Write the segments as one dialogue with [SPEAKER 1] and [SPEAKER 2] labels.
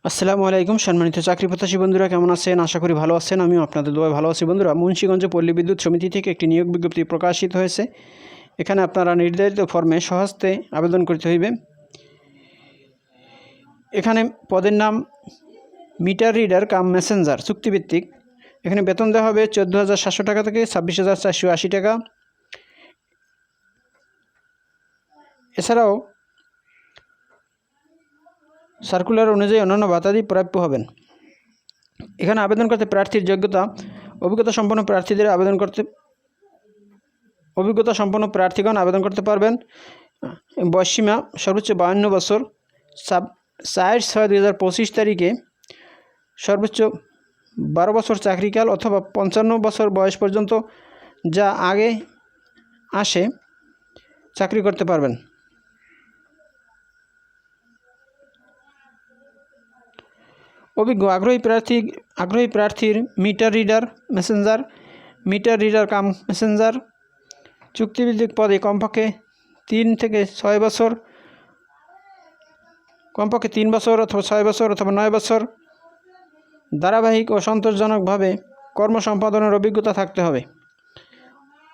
[SPEAKER 1] আসসালামু আলাইকুম সম্মানিত চাকরি প্রত্যাশী বন্ধুরা, কেমন আছেন? আশা করি ভালো আছেন। আমিও আপনাদের দোয়ায় ভালো আছি। বন্ধুরা, মুন্সিগঞ্জ পল্লী বিদ্যুৎ সমিতি থেকে একটি নিয়োগ বিজ্ঞপ্তি প্রকাশিত হয়েছে। এখানে আপনারা নির্ধারিত ফর্মে স্বহস্তে আবেদন করতে হইবে। এখানে পদের নাম মিটার রিডার কাম মেসেঞ্জার, চুক্তিভিত্তিক। এখানে বেতন দেওয়া হবে 14,700 টাকা থেকে 26,480 টাকা। এছাড়াও সার্কুলার অনুযায়ী অন্যান্য ভাতাদি প্রাপ্য হবেন। এখানে আবেদন করতে প্রার্থীর যোগ্যতা, অভিজ্ঞতা সম্পন্ন প্রার্থীগণ আবেদন করতে পারবেন। বয়সসীমা সর্বোচ্চ 52 বছর, 4/6/2025 তারিখে সর্বোচ্চ 12 বছর চাকরিকাল অথবা 55 বছর বয়স পর্যন্ত যা আগে আসে চাকরি করতে পারবেন। অভিজ্ঞ আগ্রহী প্রার্থীর মিটার রিডার কাম মেসেঞ্জার চুক্তিভিত্তিক পদে কমপক্ষে 3 থেকে 6 বছর, কমপক্ষে 3 বছর অথবা 6 বছর অথবা 9 বছর ধারাবাহিক ও সন্তোষজনকভাবে কর্ম সম্পাদনের অভিজ্ঞতা থাকতে হবে।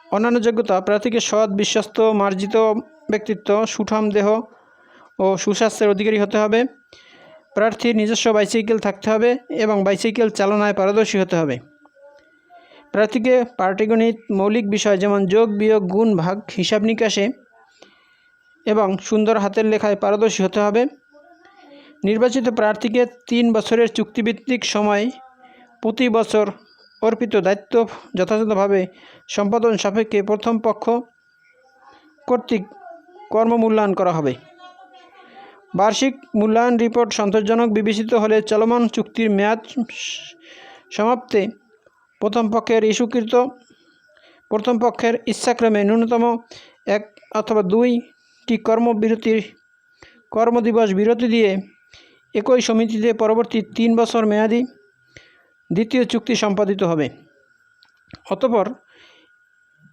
[SPEAKER 1] অন্যান্য যোগ্যতা: প্রার্থীকে সৎ, বিশ্বস্ত, মার্জিত ব্যক্তিত্ব, সুঠাম দেহ ও সুস্বাস্থ্যের অধিকারী হতে হবে। প্রার্থীর নিজস্ব বাইসাইকেল থাকতে হবে এবং বাইসাইকেল চালনায় পারদর্শী হতে হবে। প্রার্থীকে পাটিগণিত মৌলিক বিষয় যেমন যোগ, বিয়োগ, গুণ, ভাগ, হিসাব নিকাশে এবং সুন্দর হাতের লেখায় পারদর্শী হতে হবে। নির্বাচিত প্রার্থীকে 3 বছরের চুক্তিভিত্তিক সময় প্রতি বছর অর্পিত দায়িত্ব যথাযথভাবে সম্পাদন সাপেক্ষে প্রথম পক্ষ কর্তৃক কর্মমূল্যায়ন করা হবে। বার্ষিক মূল্যায়ন রিপোর্ট সন্তোষজনক বিবেচিত হলে চলমান চুক্তির মেয়াদ সমাপ্তে প্রথম পক্ষের ইচ্ছাক্রমে ন্যূনতম 1 অথবা 2টি কর্মদিবস বিরতি দিয়ে একই সমিতিতে পরবর্তী 3 বছর মেয়াদী দ্বিতীয় চুক্তি সম্পাদিত হবে। অতঃপর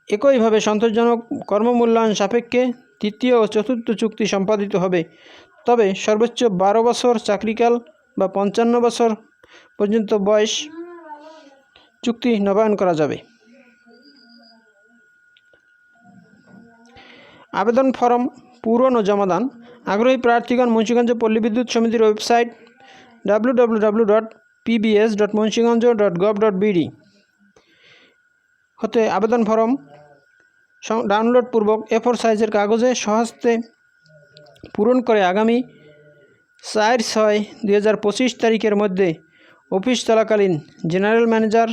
[SPEAKER 1] একইভাবে সন্তোষজনক কর্মমূল্যায়ন সাপেক্ষে তৃতীয় ও চতুর্থ চুক্তি সম্পাদিত হবে। তবে সর্বোচ্চ 12 বছর চাকরিকাল বা 55 বছর পর্যন্ত বয়স চুক্তি নবায়ন করা যাবে। আবেদন ফরম পূরণ ও জমাদান: আগ্রহী প্রার্থীগণ মুন্সিগঞ্জ পল্লী বিদ্যুৎ সমিতির ওয়েবসাইট www.pbs.munshiganj.gov.bd হতে আবেদন ফরম ডাউনলোড পূর্বক A4 সাইজের কাগজে স্বহস্তে পূরণ করে আগামী 4/6/2025 তারিখের মধ্যে অফিস চলাকালীন জেনারেল ম্যানেজার,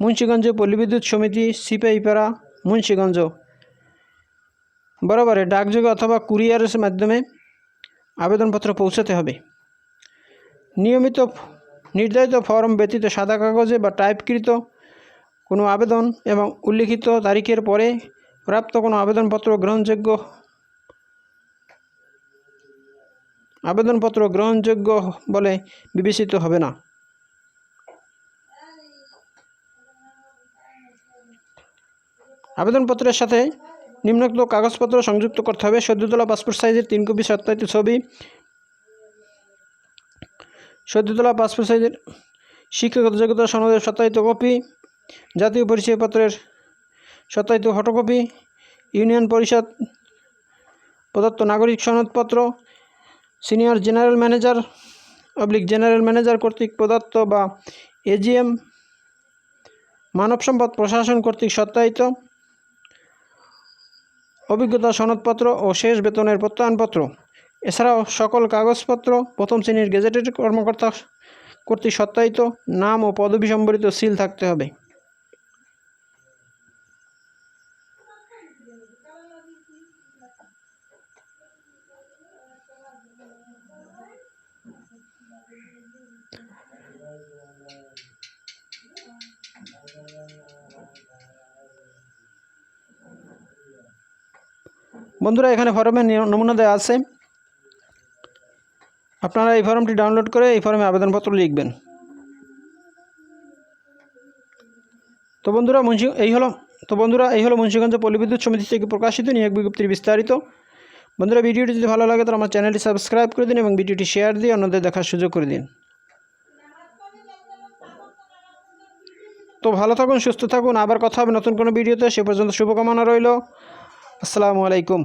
[SPEAKER 1] মুন্সিগঞ্জ পল্লী বিদ্যুৎ সমিতি, সিপাহীপাড়া, মুন্সিগঞ্জ বরাবরে ডাকযোগে অথবা কুরিয়ারের মাধ্যমে আবেদনপত্র পৌঁছাতে হবে। নির্ধারিত ফর্ম ব্যতীত সাদা কাগজে বা টাইপকৃত কোনো আবেদন এবং উল্লিখিত তারিখের পরে প্রাপ্ত কোনো আবেদনপত্র গ্রহণযোগ্য বলে বিবেচিত হবে না। আবেদনপত্রের সাথে নিম্নোক্ত কাগজপত্র সংযুক্ত করতে হবে: সদ্যতলা পাসপোর্ট সাইজের 3 কপি সত্যায়িত ছবি, সদ্যতলা পাসপোর্ট সাইজের শিক্ষাগত যোগ্যতা সনদের সত্যায়িত কপি, জাতীয় পরিচয়পত্রের সত্যায়িত ফটোকপি, ইউনিয়ন পরিষদ প্রদত্ত নাগরিক সনদপত্র, সিনিয়র জেনারেল ম্যানেজার কর্তৃক প্রদত্ত বা AGM মানব সম্পদ প্রশাসন কর্তৃক সত্যায়িত অভিজ্ঞতা সনদপত্র ও শেষ বেতনের প্রত্যয়নপত্র। এছাড়াও সকল কাগজপত্র প্রথম শ্রেণীর গেজেটেড কর্মকর্তা কর্তৃক সত্যায়িত নাম ও পদবি সম্বলিত সিল থাকতে হবে। বন্ধুরা, এখানে ফর্মের নমুনা দেওয়া আছে। আপনারা এই ফর্মটি ডাউনলোড করে এই ফর্মে আবেদনপত্র লিখবেন। তো বন্ধুরা, এই হলো মুন্সিগঞ্জ পল্লী বিদ্যুৎ সমিতি থেকে প্রকাশিত নিয়োগ বিজ্ঞপ্তির বিস্তারিত। বন্ধুরা, ভিডিওটি যদি ভালো লাগে তাহলে আমার চ্যানেলটি সাবস্ক্রাইব করে দিন এবং ভিডিওটি শেয়ার দিয়ে অন্যদের দেখার সুযোগ করে দিন। তো ভালো থাকুন, সুস্থ থাকুন, আবার কথা হবে নতুন কোনো ভিডিওতে। সে পর্যন্ত শুভকামনা রইল। আসসালামু আলাইকুম।